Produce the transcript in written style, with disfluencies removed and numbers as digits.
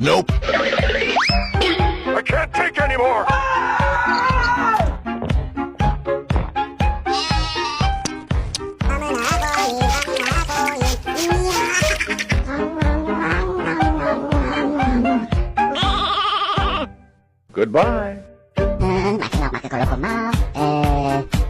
Nope. I can't take anymore. Goodbye. Makin ako makakulong ko, ma.